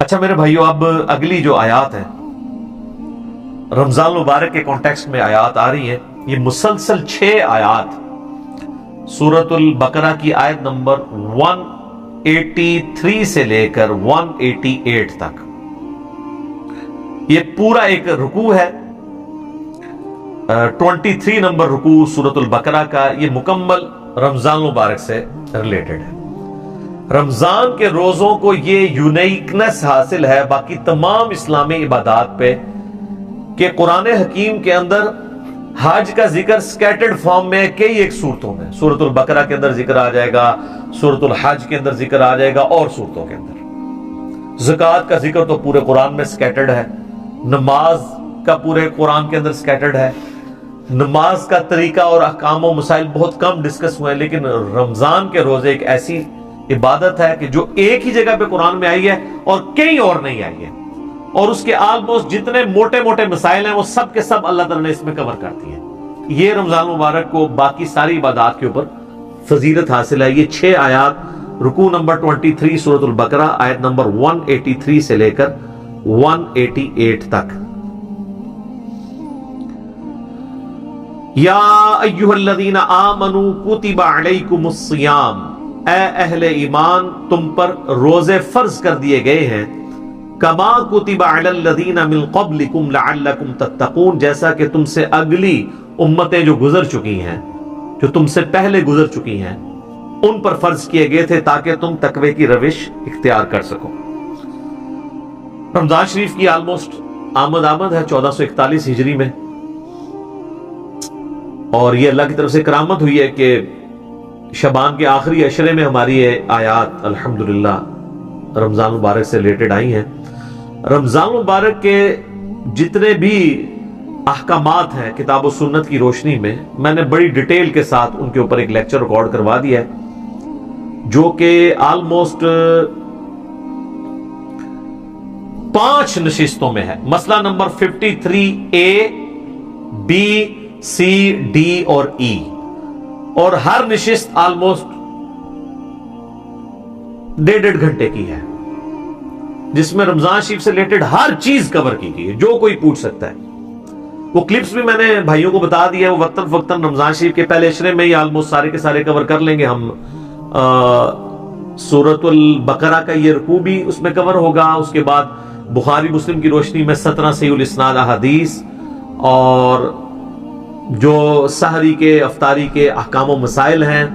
اچھا میرے بھائیوں، اب اگلی جو آیات ہے رمضان مبارک کے کانٹیکسٹ میں آیات آ رہی ہیں، یہ مسلسل 6 آیات سورۃ البقرہ کی آیت نمبر 183 سے لے کر 188 تک، یہ پورا ایک رکوع ہے۔ 23 نمبر رکوع سورۃ البقرہ کا، یہ مکمل رمضان مبارک سے ریلیٹڈ ہے۔ رمضان کے روزوں کو یہ یونیکنس حاصل ہے باقی تمام اسلامی عبادات پہ کہ قرآن حکیم کے اندر حج کا ذکر سکیٹرڈ فارم میں کئی ایک صورتوں میں، سورۃ البقرہ کے اندر ذکر آ جائے گا، سورۃ الحج کے اندر ذکر آ جائے گا، اور صورتوں کے اندر زکوٰۃ کا ذکر تو پورے قرآن میں سکیٹرڈ ہے، نماز کا پورے قرآن کے اندر سکیٹرڈ ہے۔ نماز کا طریقہ اور احکام و مسائل بہت کم ڈسکس ہوئے ہیں، لیکن رمضان کے روزے ایک ایسی عبادت ہے کہ جو ایک ہی جگہ پہ قرآن میں آئی ہے اور کہیں اور نہیں آئی ہے، اور اس کے آلموسٹ جتنے موٹے موٹے مسائل ہیں وہ سب کے سب اللہ تعالیٰ نے اس میں کور کر دی ہے۔ یہ رمضان مبارک کو باقی ساری عبادات کے اوپر فضیلت حاصل ہے۔ یہ 6 آیات رکوع نمبر 23 سورۃ البقرہ آیت نمبر 183 سے لے کر 188 تک۔ یا ایھا الذین آمنوا کتب علیکم الصیام، اے اہل ایمان تم پر روزے فرض کر دیے گئے ہیں، کما کتب علی الذین من قبلکم لعلکم تتقون، جیسا کہ تم سے اگلی امتیں جو گزر چکی ہیں، جو تم سے پہلے گزر چکی ہیں، ان پر فرض کیے گئے تھے تاکہ تم تقوی کی روش اختیار کر سکو۔ رمضان شریف کی آلموسٹ آمد ہے 1441 ہجری میں، اور یہ اللہ کی طرف سے کرامت ہوئی ہے کہ شعبان کے آخری عشرے میں ہماری یہ آیات الحمدللہ رمضان مبارک سے ریلیٹڈ آئی ہیں۔ رمضان مبارک کے جتنے بھی احکامات ہیں کتاب و سنت کی روشنی میں نے بڑی ڈیٹیل کے ساتھ ان کے اوپر ایک لیکچر ریکارڈ کروا دیا ہے، جو کہ آلموسٹ 5 نشستوں میں ہے۔ مسئلہ number 53A B C D اور E، اور ہر نشست آلموسٹ 1.5 گھنٹے کی ہے، جس میں رمضان شریف سے ریلیٹڈ ہر چیز کور کی گئی ہے جو کوئی پوچھ سکتا ہے۔ وہ کلپس بھی میں نے بھائیوں کو بتا دیا ہے، وہ وقتاً فوقتاً رمضان شریف کے پہلے عشرے میں ہی آلموسٹ سارے کے سارے کور کر لیں گے ہم۔ سورۃ البقرہ کا یہ رکوع بھی اس میں کور ہوگا، اس کے بعد بخاری مسلم کی روشنی میں 17 صحیح الاسناد احادیث، اور جو سحری کے افطاری کے احکام و مسائل ہیں،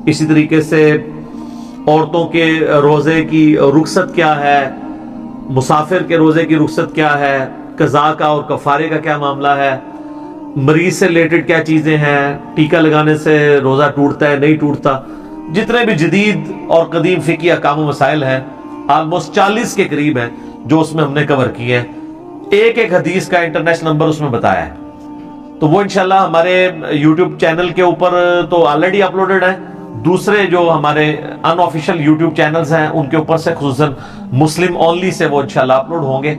اسی طریقے سے عورتوں کے روزے کی رخصت کیا ہے، مسافر کے روزے کی رخصت کیا ہے، قضاء کا اور کفارے کا کیا معاملہ ہے، مریض سے ریلیٹڈ کیا چیزیں ہیں، ٹیکہ لگانے سے روزہ ٹوٹتا ہے نہیں ٹوٹتا، جتنے بھی جدید اور قدیم فقہی احکام و مسائل ہیں آلموسٹ 40 کے قریب ہیں جو اس میں ہم نے کور کیے ہیں۔ ایک ایک حدیث کا انٹرنیشنل نمبر اس میں بتایا ہے، تو وہ انشاءاللہ ہمارے یوٹیوب چینل کے اوپر تو آلریڈی اپلوڈڈ ہے، دوسرے جو ہمارے ان آفیشیل یوٹیوب چینلز ہیں ان کے اوپر سے خصوصاً مسلم اونلی سے وہ انشاءاللہ اپلوڈ ہوں گے،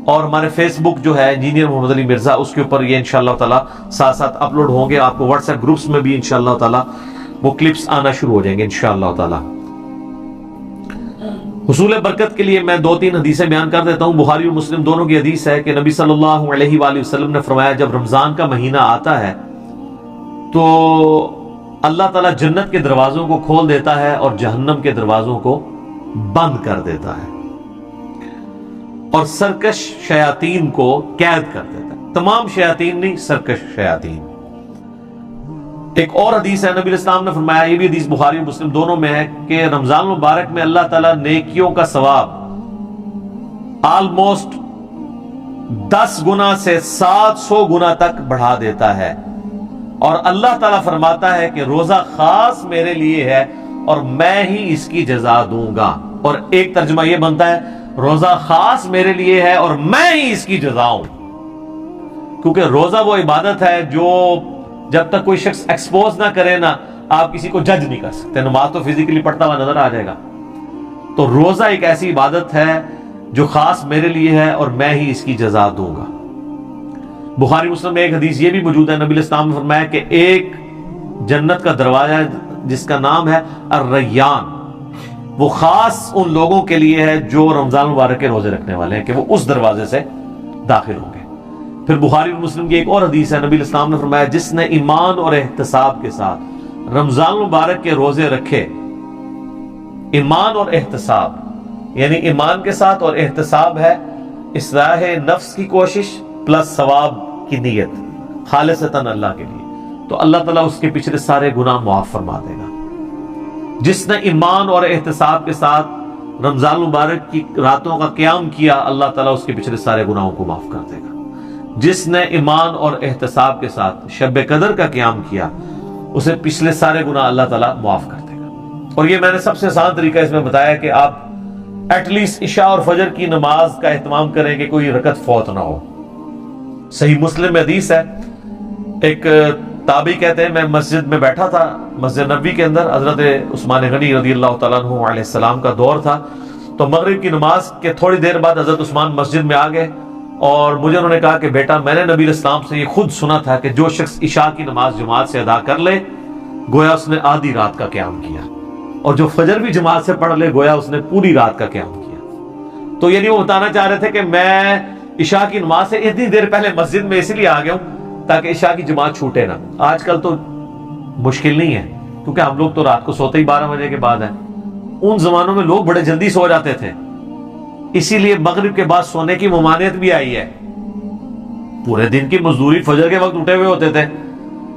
اور ہمارے فیس بک جو ہے انجینئر محمد علی مرزا، اس کے اوپر یہ انشاءاللہ تعالی ساتھ ساتھ اپلوڈ ہوں گے۔ آپ کو واٹس ایپ گروپس میں بھی انشاءاللہ تعالی وہ کلپس آنا شروع ہو جائیں گے انشاءاللہ تعالی۔ حصول برکت کے لیے میں 2-3 حدیثیں بیان کر دیتا ہوں۔ بخاری اور مسلم دونوں کی حدیث ہے کہ نبی صلی اللہ علیہ وآلہ وسلم نے فرمایا جب رمضان کا مہینہ آتا ہے تو اللہ تعالیٰ جنت کے دروازوں کو کھول دیتا ہے اور جہنم کے دروازوں کو بند کر دیتا ہے، اور سرکش شیاطین کو قید کر دیتا ہے۔ تمام شیاطین نہیں، سرکش شیاطین۔ ایک اور حدیث ہے، نبی اسلام نے فرمایا، یہ بھی حدیث بخاری اور مسلم دونوں میں ہے، کہ رمضان مبارک میں اللہ تعالیٰ نیکیوں کا ثواب آلموسٹ 10 گنا سے 700 گنا تک بڑھا دیتا ہے، اور اللہ تعالیٰ فرماتا ہے کہ روزہ خاص میرے لیے ہے اور میں ہی اس کی جزا دوں گا۔ اور ایک ترجمہ یہ بنتا ہے روزہ خاص میرے لیے ہے اور میں ہی اس کی جزا ہوں، کیونکہ روزہ وہ عبادت ہے جو جب تک کوئی شخص ایکسپوز نہ کرے نا، آپ کسی کو جج نہیں کر سکتے۔ نماز تو فزیکلی پڑھتا ہوا نظر آ جائے گا، تو روزہ ایک ایسی عبادت ہے جو خاص میرے لیے ہے اور میں ہی اس کی جزا دوں گا۔ بخاری مسلم میں ایک حدیث یہ بھی موجود ہے، نبی اسلام نے فرمایا کہ ایک جنت کا دروازہ جس کا نام ہے الریان، وہ خاص ان لوگوں کے لیے ہے جو رمضان مبارک کے روزے رکھنے والے ہیں کہ وہ اس دروازے سے داخل ہوں گے۔ پھر بخاری اور مسلم کی ایک اور حدیث ہے، نبی اسلام نے فرمایا جس نے ایمان اور احتساب کے ساتھ رمضان مبارک کے روزے رکھے، ایمان اور احتساب یعنی ایمان کے ساتھ اور احتساب ہے اصلاح نفس کی کوشش پلس ثواب کی نیت خالصتاً اللہ کے لیے، تو اللہ تعالیٰ اس کے پچھلے سارے گناہ معاف فرما دے گا۔ جس نے ایمان اور احتساب کے ساتھ رمضان مبارک کی راتوں کا قیام کیا، اللہ تعالیٰ اس کے پچھلے سارے گناہوں کو معاف کر دے گا۔ جس نے ایمان اور احتساب کے ساتھ شب قدر کا قیام کیا، اسے پچھلے سارے گناہ اللہ تعالیٰ معاف کر دے گا۔ اور یہ میں نے سب سے آسان طریقہ اس میں بتایا کہ آپ ایٹ لیسٹ عشاء اور فجر کی نماز کا اہتمام کریں کہ کوئی رکعت فوت نہ ہو۔ صحیح مسلم میں حدیث ہے، ایک تابعی کہتے ہیں میں مسجد میں بیٹھا تھا، مسجد نبوی کے اندر، حضرت عثمان غنی رضی اللہ تعالیٰ عنہ علیہ السلام کا دور تھا، تو مغرب کی نماز کے تھوڑی دیر بعد حضرت عثمان مسجد میں آ گئے اور مجھے انہوں نے کہا کہ بیٹا میں نے نبی اسلام سے یہ خود سنا تھا کہ جو شخص عشاء کی نماز جماعت سے ادا کر لے گویا اس نے آدھی رات کا قیام کیا، اور جو فجر بھی جماعت سے پڑھ لے گویا اس نے پوری رات کا قیام کیا۔ تو یعنی وہ بتانا چاہ رہے تھے کہ میں عشاء کی نماز سے اتنی دیر پہلے مسجد میں اس لیے آ گیا ہوں تاکہ عشاء کی جماعت چھوٹے نہ۔ آج کل تو مشکل نہیں ہے کیونکہ ہم لوگ تو رات کو سوتے ہی 12 بجے کے بعد ہیں، ان زمانوں میں لوگ بڑے جلدی سو جاتے تھے، اسی لیے مغرب کے بعد سونے کی ممانعت بھی آئی ہے۔ پورے دن کی مزدوری فجر کے وقت اٹھے ہوئے ہوتے تھے،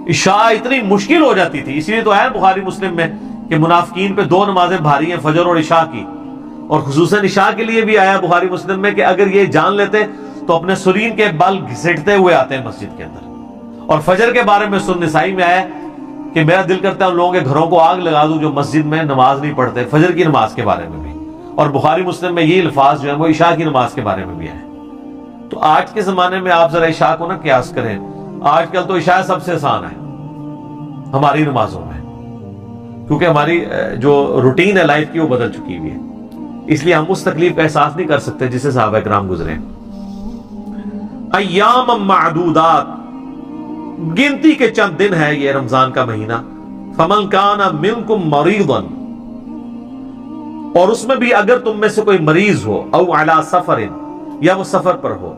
عشاء اتنی مشکل ہو جاتی تھی، اسی لیے تو ہے بخاری مسلم میں کہ منافقین پہ 2 نمازیں بھاری ہیں، فجر اور عشاء کی، اور خصوصاً عشاء کے لیے بھی آیا بخاری مسلم میں کہ اگر یہ جان لیتے تو اپنے سرین کے بال گھسیٹتے ہوئے آتے ہیں مسجد کے اندر۔ اور فجر کے بارے میں سنن نسائی میں آیا کہ میرا دل کرتا ہے ان لوگوں کے گھروں کو آگ لگا دوں جو مسجد میں نماز نہیں پڑھتے، فجر کی نماز کے بارے میں بھی، اور بخاری مسلم میں یہ الفاظ جو ہیں وہ عشاء کی نماز کے بارے میں بھی آئے۔ تو آج کے زمانے میں آپ ذرا عشاء کو نہ قیاس کریں، آج کل تو عشاء سب سے آسان ہے ہماری نمازوں میں، کیونکہ ہماری جو روٹین ہے لائف کی وہ بدل چکی ہوئی ہے، اس لیے ہم اس تکلیف کا احساس نہیں کر سکتے جسے صحابہ کرام گزرے۔ ایام معدودات، گنتی کے چند دن ہے یہ رمضان کا مہینہ۔ فمن کان منکم مریضا، اور اس میں بھی اگر تم میں سے کوئی مریض ہو، او علی سفر، یا وہ سفر پر ہو،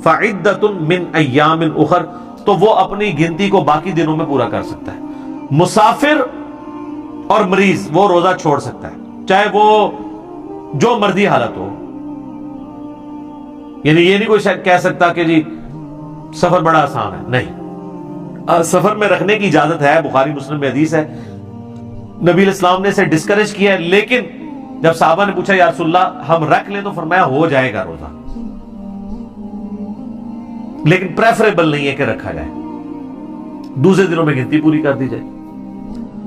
فعدۃ من ایام اخر، تو وہ اپنی گنتی کو باقی دنوں میں پورا کر سکتا ہے۔ مسافر اور مریض وہ روزہ چھوڑ سکتا ہے، چاہے وہ جو مرضی حالت ہو، یعنی یہ نہیں کوئی کہہ سکتا کہ جی سفر بڑا آسان ہے، نہیں، سفر میں رکھنے کی اجازت ہے، بخاری مسلم میں حدیث ہے، نبی علیہ السلام نے اسے ڈسکریج کیا ہے، لیکن جب صحابہ نے پوچھا یا رسول اللہ ہم رکھ لیں تو فرمایا ہو جائے گا روزہ، لیکن پریفریبل نہیں ہے کہ رکھا جائے، دوسرے دنوں میں گنتی پوری کر دی جائے۔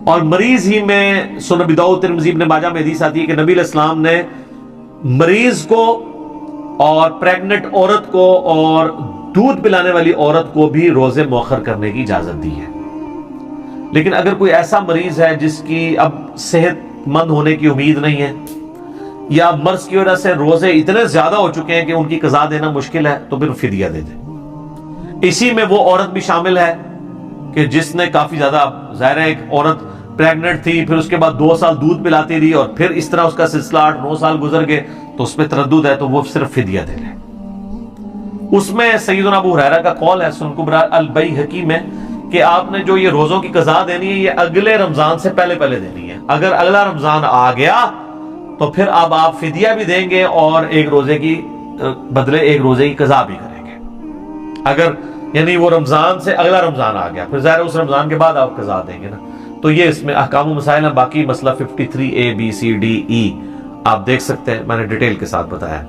اور مریض ہی میں سنن ابی داؤد ترمذی ابن ماجہ میں حدیث آتی ہے کہ نبی علیہ السلام نے مریض کو اور پریگننٹ عورت کو اور دودھ پلانے والی عورت کو بھی روزے مؤخر کرنے کی اجازت دی ہے۔ لیکن اگر کوئی ایسا مریض ہے جس کی اب صحت مند ہونے کی امید نہیں ہے، یا مرض کی وجہ سے روزے اتنے زیادہ ہو چکے ہیں کہ ان کی قضا دینا مشکل ہے، تو پھر فدیہ دے دے۔ اسی میں وہ عورت بھی شامل ہے کہ جس نے کافی زیادہ، ظاہر ہے ایک عورت پریگننٹ تھی، پھر اس کے بعد 2 سال دودھ پلاتی رہی، اور پھر اس طرح اس کا سلسلہ 8-9 سال گزر گئے، تو اس پہ تردد ہے، تو وہ صرف فدیہ دے لے۔ اس میں سیدنا ابو ہریرہ کا قول ہے سنن کبریٰ البیہقی میں کہ آپ نے جو یہ روزوں کی قضا دینی ہے یہ اگلے رمضان سے پہلے دینی ہے۔ اگر اگلا رمضان آ گیا تو پھر اب آپ فدیہ بھی دیں گے اور ایک روزے کی بدلے ایک روزے کی قضا بھی کریں گے۔ اگر یعنی وہ رمضان سے اگلا رمضان آ گیا، پھر ظاہر اس رمضان کے بعد آپ قضا دیں گے نا۔ تو یہ اس میں احکام و مسائل ہیں، باقی مسئلہ 53A B C D E آپ دیکھ سکتے ہیں، میں نے ڈیٹیل کے ساتھ بتایا۔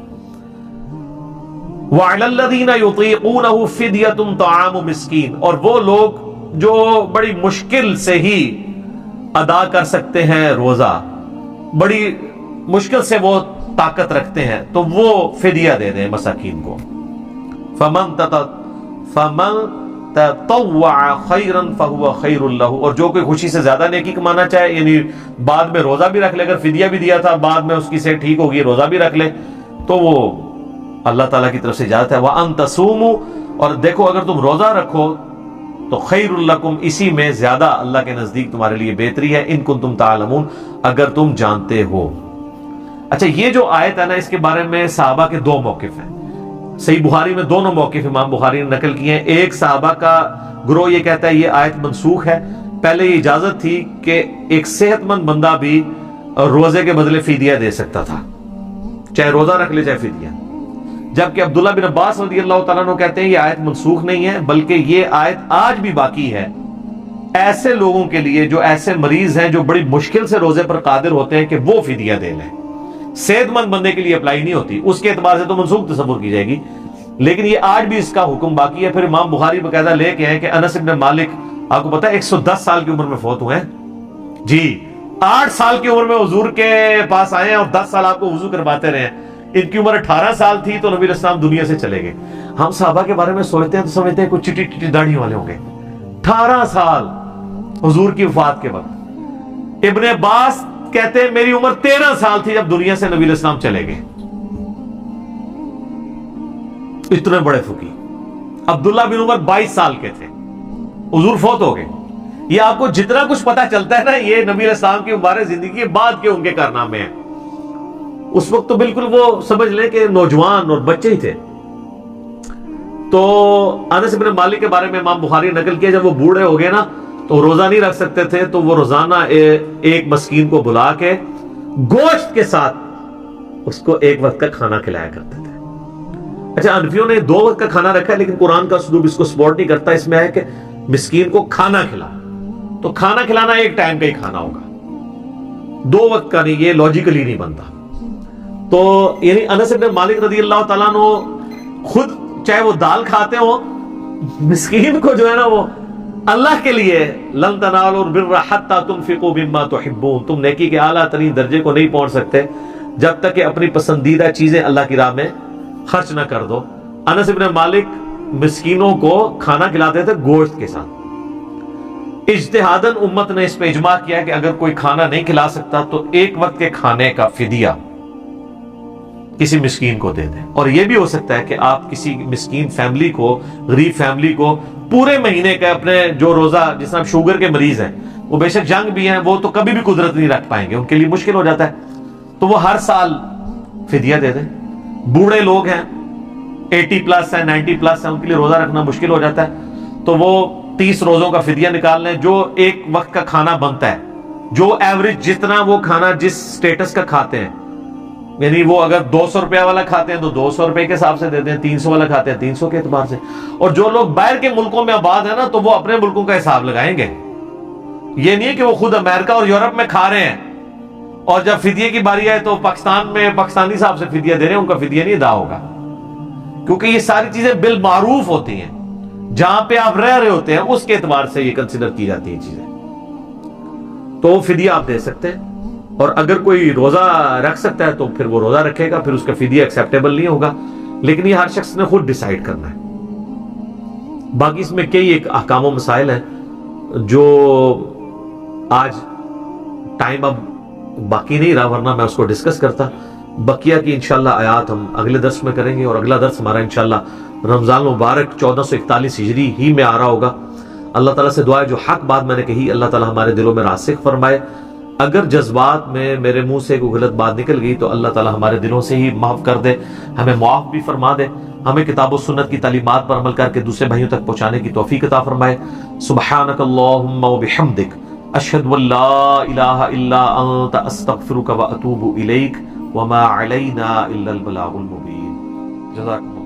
وَعَلَى الَّذِينَ يُطِيقُونَهُ فِدْيَةٌ طَعَامُ مِسْكِينٍ، اور وہ لوگ جو بڑی مشکل سے ہی ادا کر سکتے ہیں روزہ، بڑی مشکل سے وہ طاقت رکھتے ہیں، تو وہ فدیہ دے دیں مساکین کو۔ فَمَن تَطَوَّعَ خَيْرًا فَهُوَ خَيْرٌ لَهُ، اور جو کوئی خوشی سے زیادہ نیکی کمانا چاہے، یعنی بعد میں روزہ بھی رکھ لے، اگر فدیہ بھی دیا تھا بعد میں اس کی صحت ٹھیک ہوگی روزہ بھی رکھ لے، تو وہ اللہ تعالیٰ کی طرف سے اجازت ہے۔ وَأَن تَصُومُوا، اور دیکھو اگر تم روزہ رکھو تو خیر لکم، اسی میں زیادہ اللہ کے نزدیک تمہارے لیے بہتری ہے، ان کنتم تعلمون، اگر تم جانتے ہو۔ اچھا یہ جو آیت ہے نا اس کے بارے میں صحابہ کے دو موقف ہیں. صحیح بخاری میں دونوں موقف امام بخاری نے نقل کیے ہیں. ایک صحابہ کا گروہ یہ کہتا ہے یہ آیت منسوخ ہے. پہلے یہ اجازت تھی کہ ایک صحت مند بندہ بھی روزے کے بدلے فدیہ دے سکتا تھا, چاہے روزہ رکھ لے چاہے فدیہ. جبکہ عبداللہ بن عباس رضی اللہ تعالیٰ عنہ کہتے ہیں یہ آیت منسوخ نہیں ہے, بلکہ یہ آیت آج بھی باقی ہے ایسے لوگوں کے لیے جو ایسے مریض ہیں جو بڑی مشکل سے روزے پر قادر ہوتے ہیں کہ وہ فدیہ دے لیں. صحت مند بندے کے لیے اپلائی نہیں ہوتی, اس کے اعتبار سے تو منسوخ تصور کی جائے گی, لیکن یہ آج بھی اس کا حکم باقی ہے. پھر امام بخاری باقاعدہ لے کے ہیں کہ انس بن مالک آپ کو پتا ہے 110 سال کی عمر میں فوت ہوئے ہیں جی. 8 سال کی عمر میں حضور کے پاس آئے ہیں اور 10 سال آپ کو وضو کرواتے رہے ہیں. ان کی عمر 18 سال تھی تو نبی علیہ السلام دنیا سے چلے گئے. ہم صحابہ کے بارے میں سوچتے ہیں تو سمجھتے ہیں کوئی چٹی چٹی داڑھی والے ہوں گے. 18 سال حضور کی وفات کے وقت. ابن عباس کہتے ہیں میری عمر 13 سال تھی جب دنیا سے نبی علیہ السلام چلے گئے. اتنے بڑے فقی. عبداللہ بن عمر 22 سال کے تھے, حضور فوت ہو گئے. یہ آپ کو جتنا کچھ پتا چلتا ہے نا یہ نبی علیہ السلام کی مبارک زندگی کے بعد کے ان کے کارنامے ہیں. اس وقت تو بالکل وہ سمجھ لیں کہ نوجوان اور بچے ہی تھے. تو انس بن مالک کے بارے میں امام بخاری نقل کیا جب وہ بوڑھے ہو گئے نا تو روزہ نہیں رکھ سکتے تھے, تو وہ روزانہ ایک مسکین کو بلا کے گوشت کے ساتھ اس کو ایک وقت کا کھانا کھلایا کرتے تھے. اچھا حنفیوں نے 2 وقت کا کھانا رکھا ہے, لیکن قرآن کا اسلوب اس کو سپورٹ نہیں کرتا. اس میں ہے کہ مسکین کو کھانا کھلا, تو کھانا کھلانا ایک ٹائم کا ہی کھانا ہوگا, 2 وقت کا نہیں. یہ لاجیکلی نہیں بنتا. تو یعنی انس بن مالک رضی اللہ تعالیٰ عنہ خود چاہے وہ دال کھاتے ہو, مسکین کو جو ہے نا وہ اللہ کے لیے لن تنالوا البر حتى تنفقوا مما تحبون, تم نیکی کے اعلیٰ ترین درجے کو نہیں پہنچ سکتے جب تک کہ اپنی پسندیدہ چیزیں اللہ کی راہ میں خرچ نہ کر دو. انس بن مالک مسکینوں کو کھانا کھلاتے تھے گوشت کے ساتھ. اجتہاداً امت نے اس پہ اجماع کیا کہ اگر کوئی کھانا نہیں کھلا سکتا تو ایک وقت کے کھانے کا فدیہ کسی مسکین کو دے دیں. اور یہ بھی ہو سکتا ہے کہ آپ کسی مسکین فیملی کو, غریب فیملی کو پورے مہینے کا اپنے جو روزہ, جس طرح شوگر کے مریض ہیں وہ بے شک جنگ بھی ہیں, وہ تو کبھی بھی قدرت نہیں رکھ پائیں گے, ان کے لیے مشکل ہو جاتا ہے, تو وہ ہر سال فدیہ دے دیں. بوڑھے لوگ ہیں 80 پلس ہیں 90 پلس ہیں, ان کے لیے روزہ رکھنا مشکل ہو جاتا ہے, تو وہ 30 روزوں کا فدیہ نکال لیں جو ایک وقت کا کھانا بنتا ہے, جو ایوریج جتنا وہ کھانا جس سٹیٹس کا کھاتے ہیں. یعنی وہ اگر 200 روپیہ والا کھاتے ہیں تو 200 روپے کے حساب سے دیتے ہیں, 300 والا کھاتے ہیں 300 کے اعتبار سے. اور جو لوگ باہر کے ملکوں میں آباد ہیں نا تو وہ اپنے ملکوں کا حساب لگائیں گے. یہ نہیں ہے کہ وہ خود امریکہ اور یورپ میں کھا رہے ہیں اور جب فدیے کی باری آئے تو پاکستان میں پاکستانی صاحب سے فدیہ دے رہے ہیں, ان کا فدیہ نہیں ادا ہوگا, کیونکہ یہ ساری چیزیں بالمعروف ہوتی ہیں. جہاں پہ آپ رہ رہے ہوتے ہیں اس کے اعتبار سے یہ کنسیڈر کی جاتی ہیں چیزیں. تو فدیہ آپ دے سکتے ہیں, اور اگر کوئی روزہ رکھ سکتا ہے تو پھر وہ روزہ رکھے گا, پھر اس کا فدیہ ایکسیپٹیبل نہیں ہوگا, لیکن یہ ہر شخص نے خود ڈیسائیڈ کرنا ہے. باقی اس میں کئی ایک احکام و مسائل ہیں جو آج ٹائم اب باقی نہیں رہا, ورنہ میں اس کو ڈسکس کرتا. بقیہ کی انشاءاللہ آیات ہم اگلے درس میں کریں گے, اور اگلا درس ہمارا انشاءاللہ رمضان مبارک 1441 ہجری ہی میں آ رہا ہوگا. اللہ تعالیٰ سے دعا ہے جو حق بات میں نے کہی اللہ تعالیٰ ہمارے دلوں میں راسخ فرمائے. اگر جذبات میں میرے منہ سے کوئی غلط بات نکل گئی تو اللہ تعالیٰ ہمارے دلوں سے ہی معاف کر دے, ہمیں معاف بھی فرما دے, ہمیں کتاب و سنت کی تعلیمات پر عمل کر کے دوسرے بھائیوں تک پہنچانے کی توفیق عطا فرمائے. سبحانک اللہم و بحمدک اشہد ان لا الہ الا انت استغفرک و اتوب الیک وما علینا الا البلاغ المبین. جزاکم